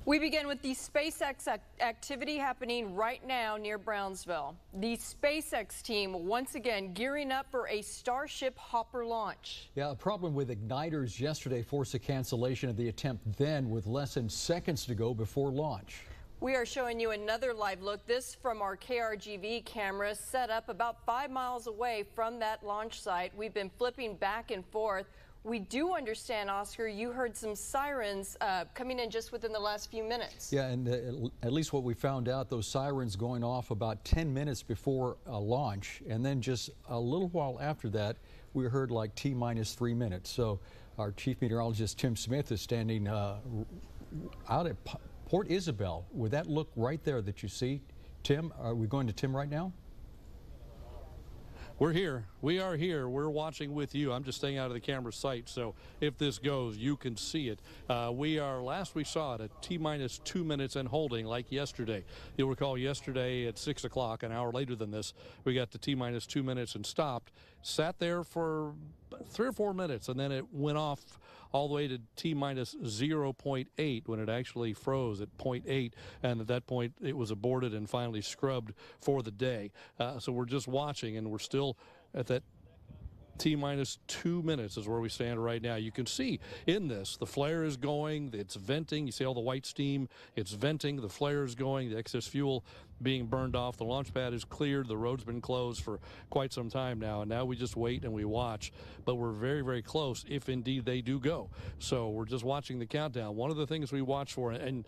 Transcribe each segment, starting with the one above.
We begin with the SpaceX activity happening right now near Brownsville. The SpaceX team once again gearing up for a Starship Hopper launch. Yeah, a problem with igniters yesterday forced a cancellation of the attempt then with less than seconds to go before launch. We are showing you another live look, this from our KRGV camera set up about 5 miles away from that launch site. We've been flipping back and forth. We do understand, Oscar, you heard some sirens coming in just within the last few minutes. Yeah, and at least what we found out, those sirens going off about 10 minutes before launch, and then just a little while after that, we heard like T-minus 3 minutes. So our chief meteorologist, Tim Smith, is standing out at Port Isabel with that look right there that you see. Tim, are we going to Tim right now? We're here. We are here. We're watching with you. I'm just staying out of the camera sight, so if this goes, you can see it. Last we saw it at T-minus 2 minutes and holding like yesterday. You'll recall yesterday at 6 o'clock, an hour later than this, we got to T-minus 2 minutes and stopped. Sat there for 3 or 4 minutes, and then it went off all the way to T-minus 0.8 when it actually froze at 0.8, and at that point it was aborted and finally scrubbed for the day. So we're just watching, and we're still at that T-minus 2 minutes is where we stand right now. You can see in this, the flare is going, it's venting. You see all the white steam, it's venting, the flare is going, the excess fuel being burned off. The launch pad is cleared. The road's been closed for quite some time now, and now we just wait and we watch. But we're very, very close if indeed they do go. So we're just watching the countdown. One of the things we watch for, and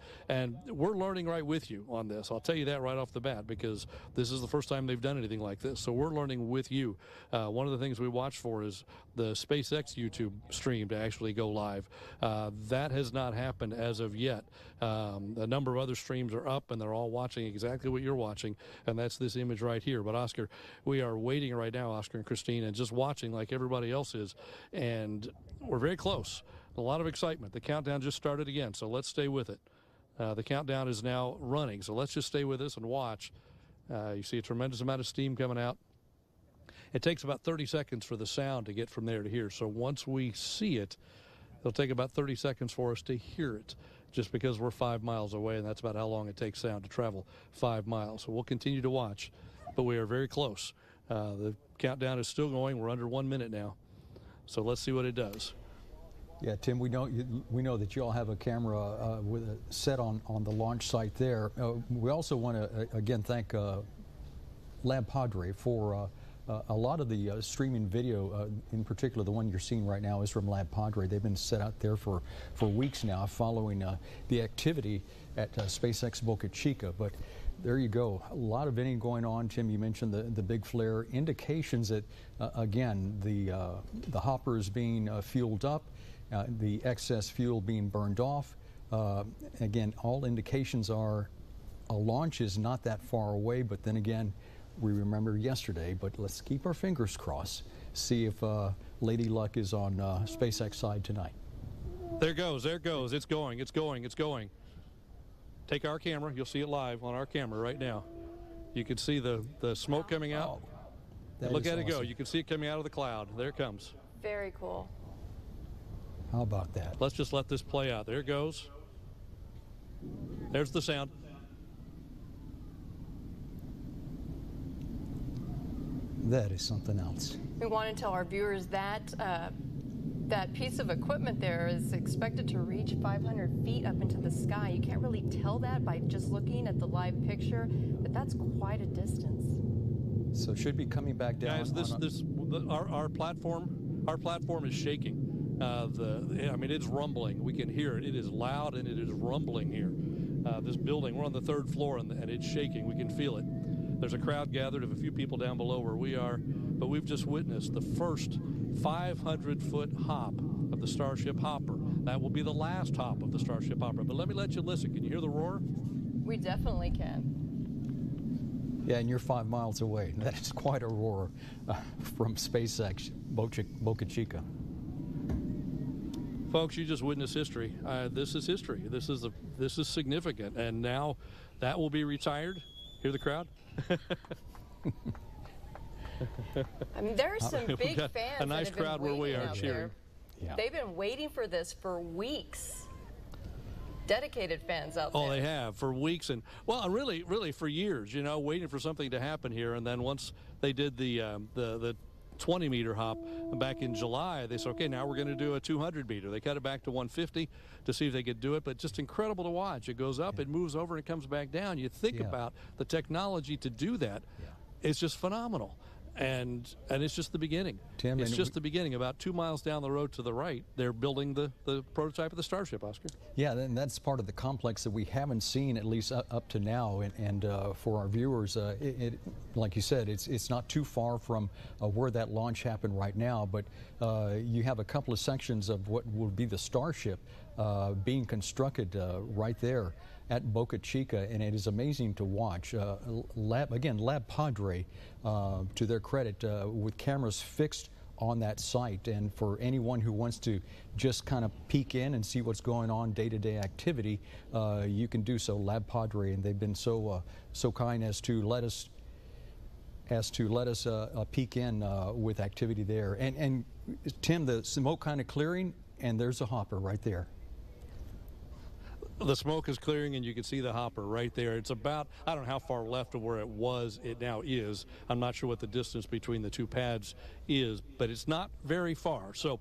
we're learning right with you on this. I'll tell you that right off the bat, because this is the first time they've done anything like this. So we're learning with you. One of the things we watch for is the SpaceX YouTube stream to actually go live. That has not happened as of yet. A number of other streams are up, and they're all watching exactly what you're watching, and that's this image right here. But Oscar, we are waiting right now, Oscar and Christine, and just watching like everybody else is, and we're very close. A lot of excitement. The countdown just started again, so let's stay with it. The countdown is now running, so let's just stay with us and watch. You see a tremendous amount of steam coming out. It takes about 30 seconds for the sound to get from there to here, so once we see it, it'll take about 30 seconds for us to hear it, just because we're 5 miles away, and that's about how long it takes sound to travel 5 miles. So we'll continue to watch, but we are very close. The countdown is still going. We're under 1 minute now, so let's see what it does. Yeah, Tim, we know that you all have a camera with a set on the launch site there. We also want to again thank Lab Padre for a lot of the streaming video, in particular the one you're seeing right now, is from Lab Padre. They've been set out there for weeks now following the activity at SpaceX Boca Chica. But there you go, a lot of venting going on. Tim, you mentioned the big flare, indications that, again, the hopper is being fueled up, the excess fuel being burned off. Again, all indications are a launch is not that far away, but then again, we remember yesterday, but let's keep our fingers crossed, see if Lady Luck is on SpaceX side tonight. There it goes, it's going, it's going, it's going. Take our camera, you'll see it live on our camera right now. You can see the smoke coming out. Oh, look at it go, you can see it coming out of the cloud. There it comes. Very cool. How about that? Let's just let this play out. There it goes. There's the sound. That is something else. We want to tell our viewers that that piece of equipment there is expected to reach 500 feet up into the sky. You can't really tell that by just looking at the live picture, but that's quite a distance. So it should be coming back down. Guys, our platform is shaking. I mean, it's rumbling. We can hear it. It is loud and it is rumbling here. This building, we're on the 3rd floor, and it's shaking. We can feel it. There's a crowd gathered of a few people down below where we are, but we've just witnessed the first 500-foot hop of the Starship Hopper. That will be the last hop of the Starship Hopper. But let me let you listen. Can you hear the roar? We definitely can. Yeah, and you're 5 miles away. That is quite a roar from SpaceX Boca Chica. Folks, you just witnessed history. This is history. This is significant, and now that will be retired. Hear the crowd? I mean, there are some big fans. A nice crowd where we are cheering. Yeah. They've been waiting for this for weeks. dedicated fans out there. Oh, they have for weeks and, well, really for years, you know, waiting for something to happen here. And then once they did the 20-meter hop back in July, they said, okay, now we're going to do a 200-meter. They cut it back to 150 to see if they could do it, but just incredible to watch. It goes up, it moves over, and it comes back down. You think about the technology to do that. It's just phenomenal. And it's just the beginning. Tim, it's just the beginning. About 2 miles down the road to the right, they're building the prototype of the Starship, Oscar. Yeah, and that's part of the complex that we haven't seen, at least up to now. And for our viewers, like you said, it's not too far from where that launch happened right now. But you have a couple of sections of what will be the Starship being constructed right there at Boca Chica, and it is amazing to watch. Lab Padre, to their credit, with cameras fixed on that site, and for anyone who wants to just kind of peek in and see what's going on, day-to-day activity, you can do so. Lab Padre, and they've been so kind as to let us peek in with activity there. And Tim, the smoke kind of clearing, and there's a hopper right there. The smoke is clearing, and you can see the hopper right there. It's about, I don't know how far left of where it was, it now is. I'm not sure what the distance between the two pads is, but it's not very far. So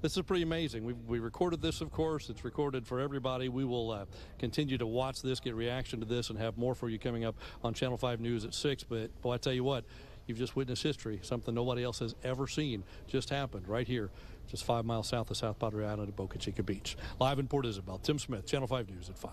this is pretty amazing. We recorded this, of course. It's recorded for everybody. We will continue to watch this, get reaction to this, and have more for you coming up on Channel 5 News at 6. But, boy, I tell you what, you've just witnessed history. Something nobody else has ever seen just happened right here, just 5 miles south of South Padre Island at Boca Chica Beach. Live in Port Isabel, Tim Smith, Channel 5 News at 5.